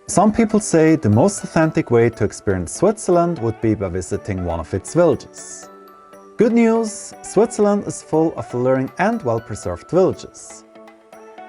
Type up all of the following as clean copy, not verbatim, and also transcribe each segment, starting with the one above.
Some people say the most authentic way to experience Switzerland would be by visiting one of its villages. Good news! Switzerland is full of alluring and well-preserved villages.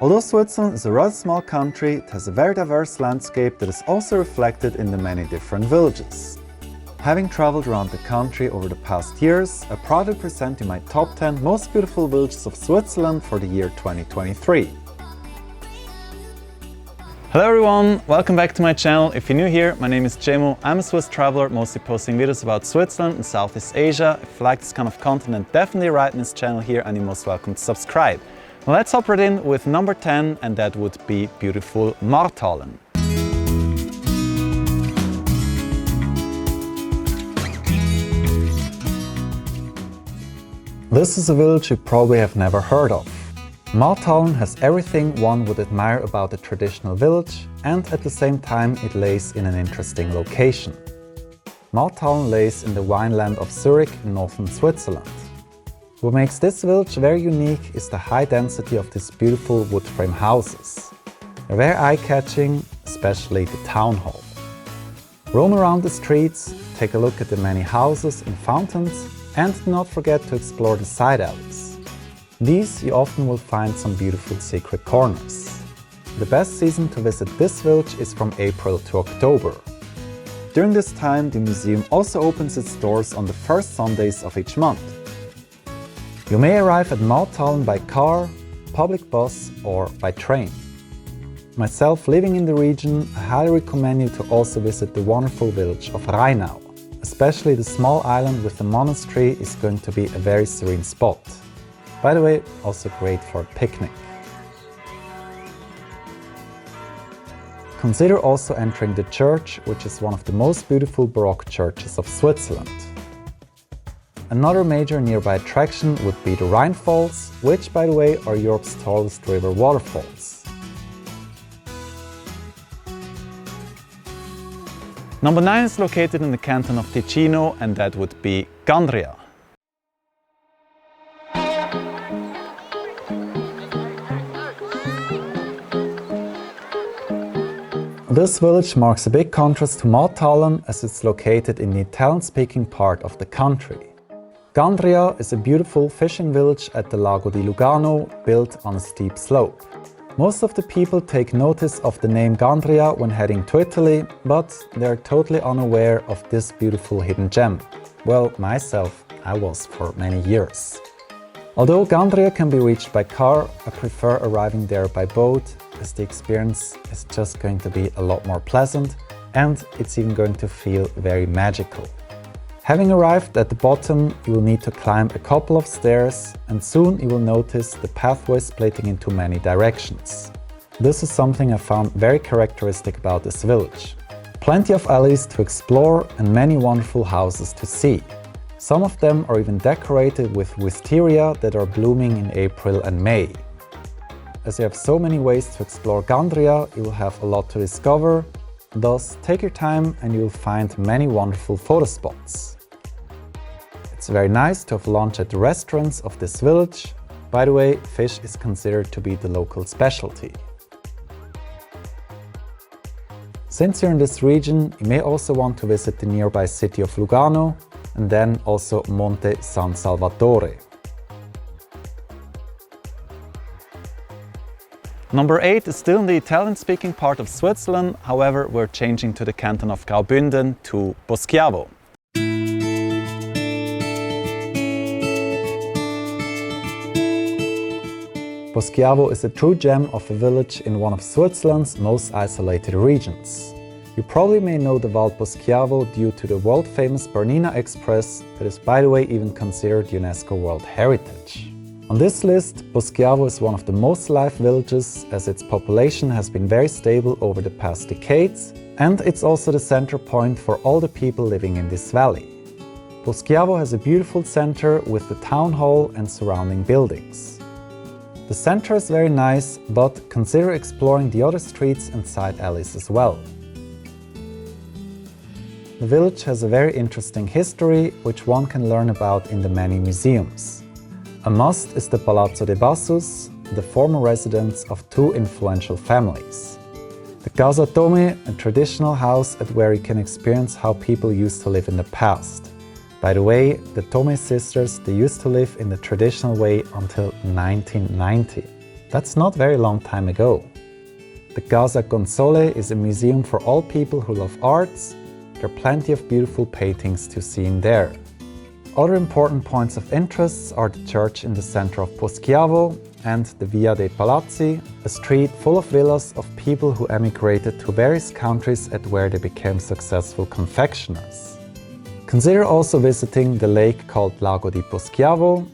Although Switzerland is a rather small country, it has a very diverse landscape that is also reflected in the many different villages. Having traveled around the country over the past years, I proudly present you my top 10 most beautiful villages of Switzerland for the year 2023. Hello everyone, welcome back to my channel. If you're new here, my name is Cemo. I'm a Swiss traveler, mostly posting videos about Switzerland and Southeast Asia. If you like this kind of content, definitely write in this channel here and you're most welcome to subscribe. Now let's hop right in with number 10, and that would be beautiful Marthalen. This is a village you probably have never heard of. Marthalen has everything one would admire about a traditional village, and at the same time it lays in an interesting location. Marthalen lays in the wineland of Zürich in northern Switzerland. What makes this village very unique is the high density of these beautiful wood frame houses. They're very eye-catching, especially the town hall. Roam around the streets, take a look at the many houses and fountains, and do not forget to explore the side alleys. These you often will find some beautiful secret corners. The best season to visit this village is from April to October. During this time, the museum also opens its doors on the first Sundays of each month. You may arrive at Marthalen by car, public bus or by train. Myself, living in the region, I highly recommend you to also visit the wonderful village of Rheinau. Especially the small island with the monastery is going to be a very serene spot. By the way, also great for a picnic. Consider also entering the church, which is one of the most beautiful Baroque churches of Switzerland. Another major nearby attraction would be the Rhine Falls, which by the way are Europe's tallest river waterfalls. Number 9 is located in the canton of Ticino, and that would be Gandria. This village marks a big contrast to Marthalen as it's located in the Italian-speaking part of the country. Gandria is a beautiful fishing village at the Lago di Lugano, built on a steep slope. Most of the people take notice of the name Gandria when heading to Italy, but they're totally unaware of this beautiful hidden gem. Well, myself, I was for many years. Although Gandria can be reached by car, I prefer arriving there by boat, as the experience is just going to be a lot more pleasant and it's even going to feel very magical. Having arrived at the bottom, you will need to climb a couple of stairs and soon you will notice the pathway splitting into many directions. This is something I found very characteristic about this village. Plenty of alleys to explore and many wonderful houses to see. Some of them are even decorated with wisteria that are blooming in April and May. As you have so many ways to explore Gandria, you will have a lot to discover, thus take your time and you will find many wonderful photo spots. It's very nice to have lunch at the restaurants of this village. By the way, fish is considered to be the local specialty. Since you're in this region, you may also want to visit the nearby city of Lugano and then also Monte San Salvatore. Number 8 is still in the Italian-speaking part of Switzerland, however we're changing to the canton of Graubünden to Poschiavo. Poschiavo is a true gem of a village in one of Switzerland's most isolated regions. You probably may know the Valle Poschiavo due to the world-famous Bernina Express that is by the way even considered UNESCO World Heritage. On this list, Poschiavo is one of the most alive villages as its population has been very stable over the past decades and it's also the center point for all the people living in this valley. Poschiavo has a beautiful center with the town hall and surrounding buildings. The center is very nice, but consider exploring the other streets and side alleys as well. The village has a very interesting history which one can learn about in the many museums. A must is the Palazzo de Bassus, the former residence of two influential families. The Casa Tome, a traditional house at where you can experience how people used to live in the past. By the way, the Tome sisters, they used to live in the traditional way until 1990. That's not very long time ago. The Casa Console is a museum for all people who love arts. There are plenty of beautiful paintings to see in there. Other important points of interest are the church in the center of Poschiavo and the Via dei Palazzi, a street full of villas of people who emigrated to various countries at where they became successful confectioners. Consider also visiting the lake called Lago di Poschiavo,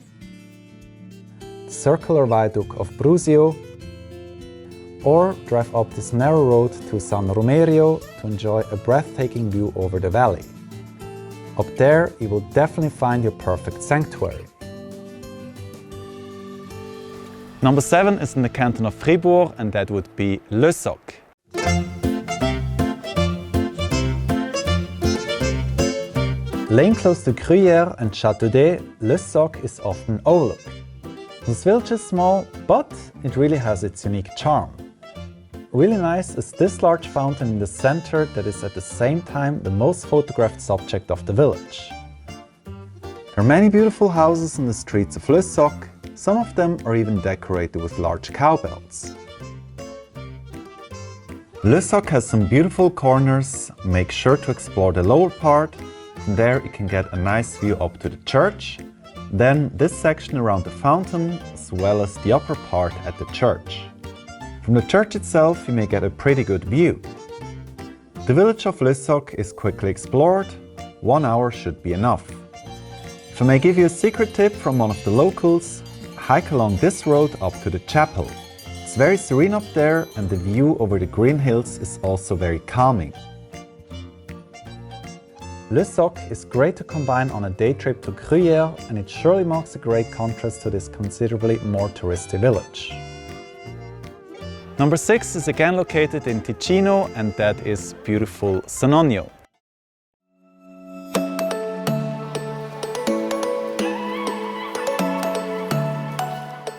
the circular viaduct of Brusio, or drive up this narrow road to San Romerio to enjoy a breathtaking view over the valley. Up there, you will definitely find your perfect sanctuary. Number 7 is in the canton of Fribourg, and that would be Lessoc. Laying close to Gruyères and Château, Lessoc is often overlooked. This village is small, but it really has its unique charm. Really nice is this large fountain in the center that is at the same time the most photographed subject of the village. There are many beautiful houses in the streets of Lessoc. Some of them are even decorated with large cowbells. Lessoc has some beautiful corners. Make sure to explore the lower part. From there you can get a nice view up to the church. Then this section around the fountain, as well as the upper part at the church. From the church itself you may get a pretty good view. The village of Lessoc is quickly explored. 1 hour should be enough. If I may give you a secret tip from one of the locals, hike along this road up to the chapel. It's very serene up there and the view over the green hills is also very calming. Lessoc is great to combine on a day trip to Gruyères, and it surely marks a great contrast to this considerably more touristy village. Number 6 is again located in Ticino, and that is beautiful Sonogno.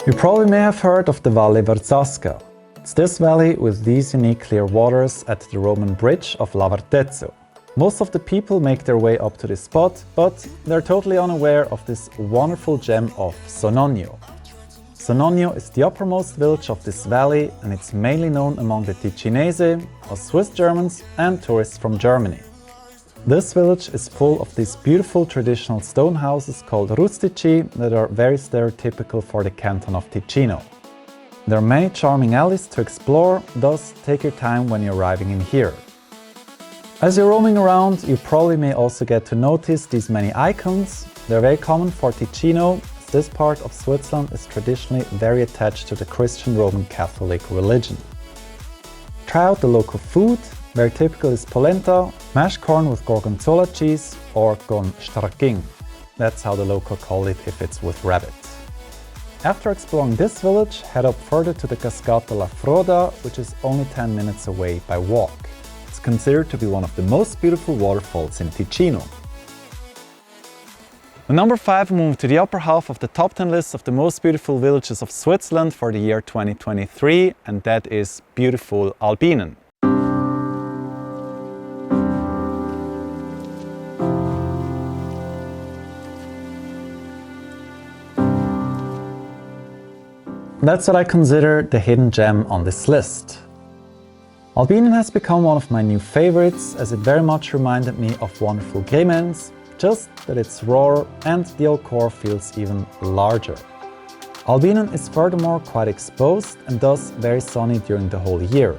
You probably may have heard of the Valle Verzasca. It's this valley with these unique clear waters at the Roman bridge of Lavartezzo. Most of the people make their way up to this spot, but they're totally unaware of this wonderful gem of Sonogno. Sonogno is the uppermost village of this valley, and it's mainly known among the Ticinese, or Swiss Germans, and tourists from Germany. This village is full of these beautiful traditional stone houses called rustici that are very stereotypical for the canton of Ticino. There are many charming alleys to explore, thus take your time when you're arriving in here. As you're roaming around, you probably may also get to notice these many icons. They're very common for Ticino. This part of Switzerland is traditionally very attached to the Christian Roman Catholic religion. Try out the local food. Very typical is polenta, mashed corn with gorgonzola cheese, or con stracching. That's how the local call it if it's with rabbit. After exploring this village, head up further to the Cascata La Froda, which is only 10 minutes away by walk. It's considered to be one of the most beautiful waterfalls in Ticino. At number 5, we move to the upper half of the top 10 list of the most beautiful villages of Switzerland for the year 2023, and that is beautiful Albinen. That's what I consider the hidden gem on this list. Albinen has become one of my new favorites, as it very much reminded me of wonderful Grimentz, just that it's rawer and the old core feels even larger. Albinen is furthermore quite exposed and thus very sunny during the whole year.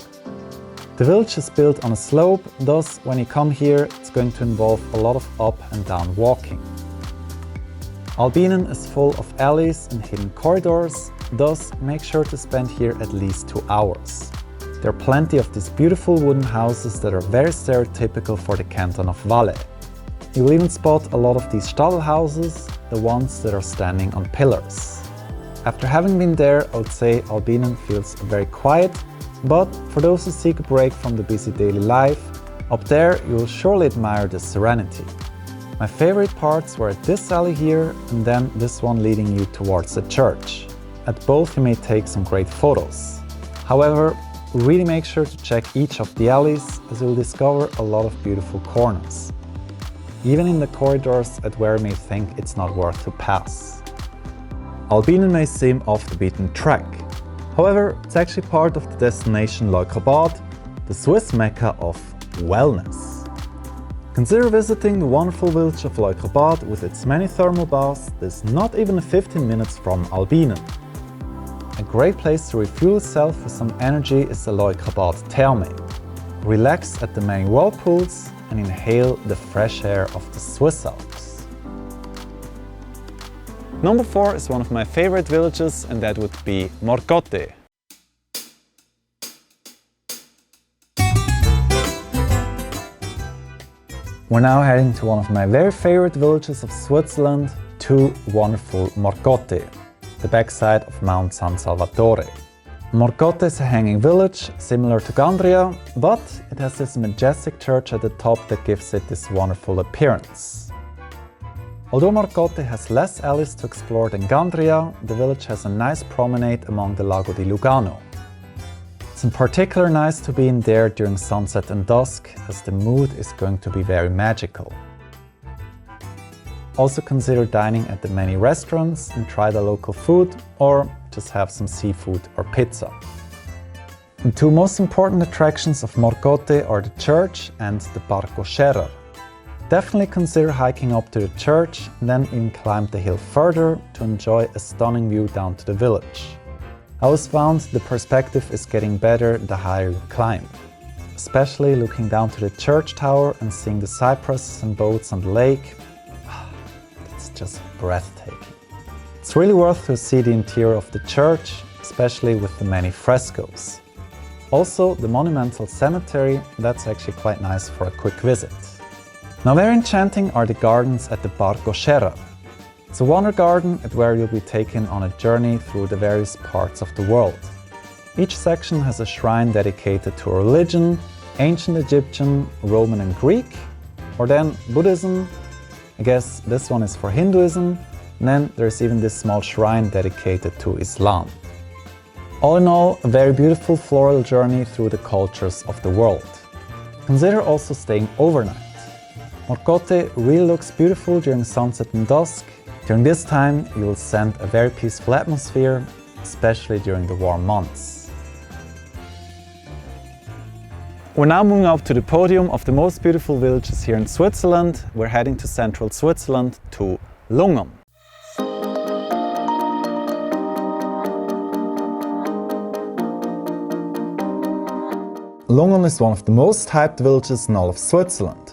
The village is built on a slope, thus when you come here it's going to involve a lot of up and down walking. Albinen is full of alleys and hidden corridors, thus make sure to spend here at least 2 hours. There are plenty of these beautiful wooden houses that are very stereotypical for the canton of Valle. You will even spot a lot of these Stadel houses, the ones that are standing on pillars. After having been there, I would say Albinen feels very quiet, but for those who seek a break from the busy daily life, up there you will surely admire the serenity. My favorite parts were at this alley here and then this one leading you towards the church. At both you may take some great photos. However, really make sure to check each of the alleys, as you'll discover a lot of beautiful corners. Even in the corridors at where you may think it's not worth to pass. Albinen may seem off the beaten track. However, it's actually part of the destination Leukerbad, the Swiss mecca of wellness. Consider visiting the wonderful village of Leukerbad with its many thermal baths. This is not even 15 minutes from Albinen. A great place to refuel yourself with some energy is the Leukerbad Therme. Relax at the many whirlpools and inhale the fresh air of the Swiss Alps. Number 4 is one of my favorite villages, and that would be Morcote. We're now heading to one of my very favorite villages of Switzerland, to wonderful Morcote, the backside of Mount San Salvatore. Morcote is a hanging village, similar to Gandria, but it has this majestic church at the top that gives it this wonderful appearance. Although Morcote has less alleys to explore than Gandria, the village has a nice promenade among the Lago di Lugano. It's in particular nice to be in there during sunset and dusk, as the mood is going to be very magical. Also consider dining at the many restaurants and try the local food, or just have some seafood or pizza. The two most important attractions of Morcote are the church and the Parco Scherrer. Definitely consider hiking up to the church and then even climb the hill further to enjoy a stunning view down to the village. I always found the perspective is getting better the higher you climb. Especially looking down to the church tower and seeing the cypresses and boats on the lake. It's just breathtaking. It's really worth to see the interior of the church, especially with the many frescoes. Also, the monumental cemetery, that's actually quite nice for a quick visit. Now, very enchanting are the gardens at the Parco Scherrer. It's a wonder garden at where you'll be taken on a journey through the various parts of the world. Each section has a shrine dedicated to a religion, ancient Egyptian, Roman and Greek, or then Buddhism. I guess this one is for Hinduism, and then there's even this small shrine dedicated to Islam. All in all, a very beautiful floral journey through the cultures of the world. Consider also staying overnight. Morcote really looks beautiful during sunset and dusk. During this time, you will sense a very peaceful atmosphere, especially during the warm months. We're now moving up to the podium of the most beautiful villages here in Switzerland. We're heading to central Switzerland, to Lungern. Lungern is one of the most hyped villages in all of Switzerland.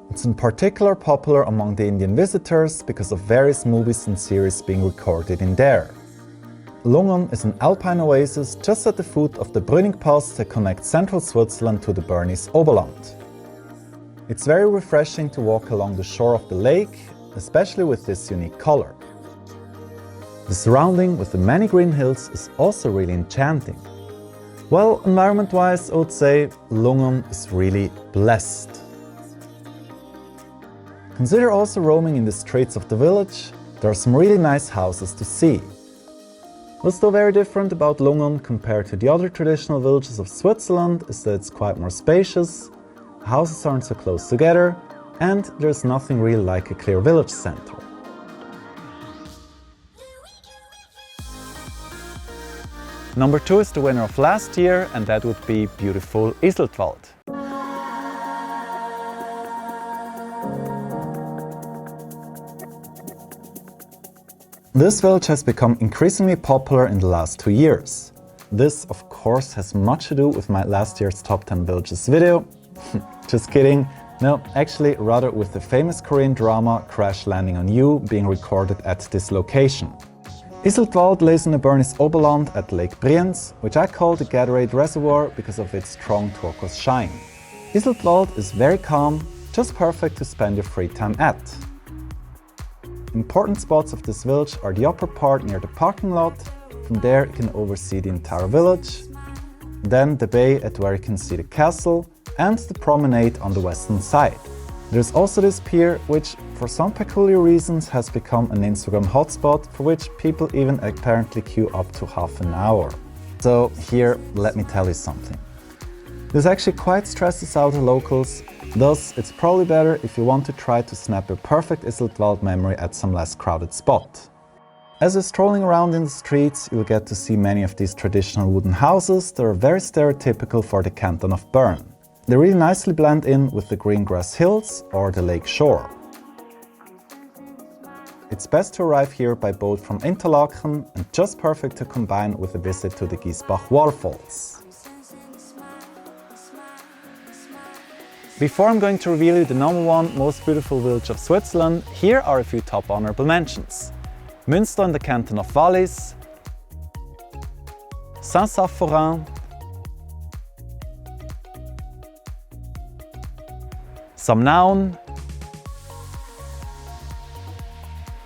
It's in particular popular among the Indian visitors because of various movies and series being recorded in there. Lungern is an alpine oasis just at the foot of the Brüning Pass that connects central Switzerland to the Bernese Oberland. It's very refreshing to walk along the shore of the lake, especially with this unique color. The surrounding with the many green hills is also really enchanting. Well, environment-wise, I would say Lungern is really blessed. Consider also roaming in the streets of the village. There are some really nice houses to see. What's though very different about Lungern compared to the other traditional villages of Switzerland is that it's quite more spacious, houses aren't so close together, and there's nothing really like a clear village center. Number 2 is the winner of last year, and that would be beautiful Iseltwald. This village has become increasingly popular in the last 2 years. This, of course, has much to do with my last year's Top 10 Villages video. Just kidding. No, actually rather with the famous Korean drama Crash Landing on You being recorded at this location. Iseltwald lays in the Bernese Oberland at Lake Grimentz, which I call the Gatorade Reservoir because of its strong turquoise shine. Iseltwald is very calm, just perfect to spend your free time at. Important spots of this village are the upper part near the parking lot. From there you can oversee the entire village. Then the bay at where you can see the castle and the promenade on the western side. There's also this pier, which for some peculiar reasons has become an Instagram hotspot, for which people even apparently queue up to half an hour. So here, let me tell you something. This actually quite stresses out the locals, thus it's probably better if you want to try to snap your perfect Iseltwald memory at some less crowded spot. As you're strolling around in the streets, you'll get to see many of these traditional wooden houses that are very stereotypical for the canton of Bern. They really nicely blend in with the green grass hills or the lake shore. It's best to arrive here by boat from Interlaken and just perfect to combine with a visit to the Giesbach waterfalls. Before I'm going to reveal you the #1 most beautiful village of Switzerland, here are a few top honorable mentions. Münster in the canton of Wallis, Saint-Saphorin, Somnaun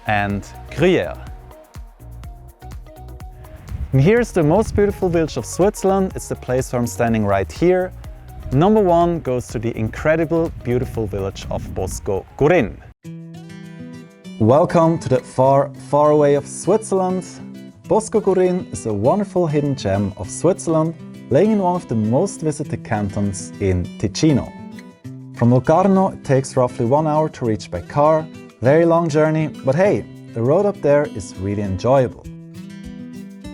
and Gruyères. And here's the most beautiful village of Switzerland. It's the place where I'm standing right here. #1 goes to the incredible, beautiful village of Bosco Gurin. Welcome to the far, far away of Switzerland. Bosco Gurin is a wonderful hidden gem of Switzerland, laying in one of the most visited cantons in Ticino. From Lugano, it takes roughly 1 hour to reach by car. Very long journey, but hey, the road up there is really enjoyable.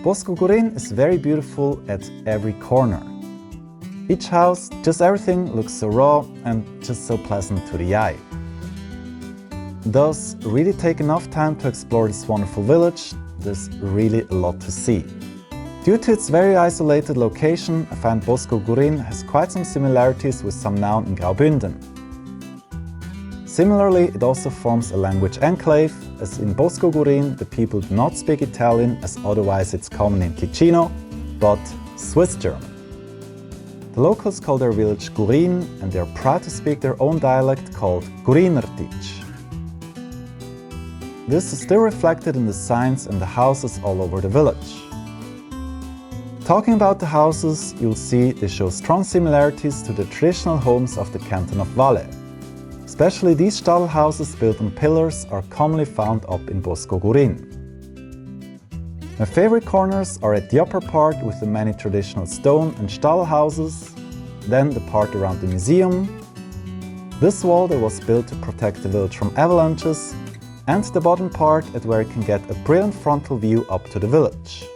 Bosco Gurin is very beautiful at every corner. Each house, just everything looks so raw and just so pleasant to the eye. Thus, really take enough time to explore this wonderful village. There's really a lot to see. Due to its very isolated location, I find Bosco Gurin has quite some similarities with Somnaun in Graubünden. Similarly, it also forms a language enclave, as in Bosco Gurin the people do not speak Italian as otherwise it's common in Ticino, but Swiss German. The locals call their village Gurin and they are proud to speak their own dialect called Gurinerdeutsch. This is still reflected in the signs and the houses all over the village. Talking about the houses, you'll see they show strong similarities to the traditional homes of the canton of Valle. Especially these stall houses built on pillars are commonly found up in Bosco Gurin. My favorite corners are at the upper part with the many traditional stone and stall houses, then the part around the museum, this wall that was built to protect the village from avalanches, and the bottom part at where you can get a brilliant frontal view up to the village.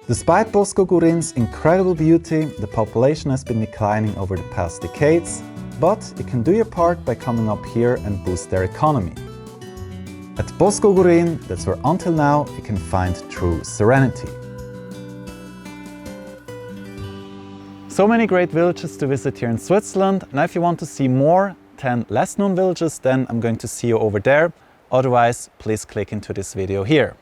Despite Bosco Gurin's incredible beauty, the population has been declining over the past decades, but you can do your part by coming up here and boost their economy. At Bosco Gurin, that's where until now you can find true serenity. So many great villages to visit here in Switzerland. Now if you want to see more 10 less known villages, then I'm going to see you over there. Otherwise, please click into this video here.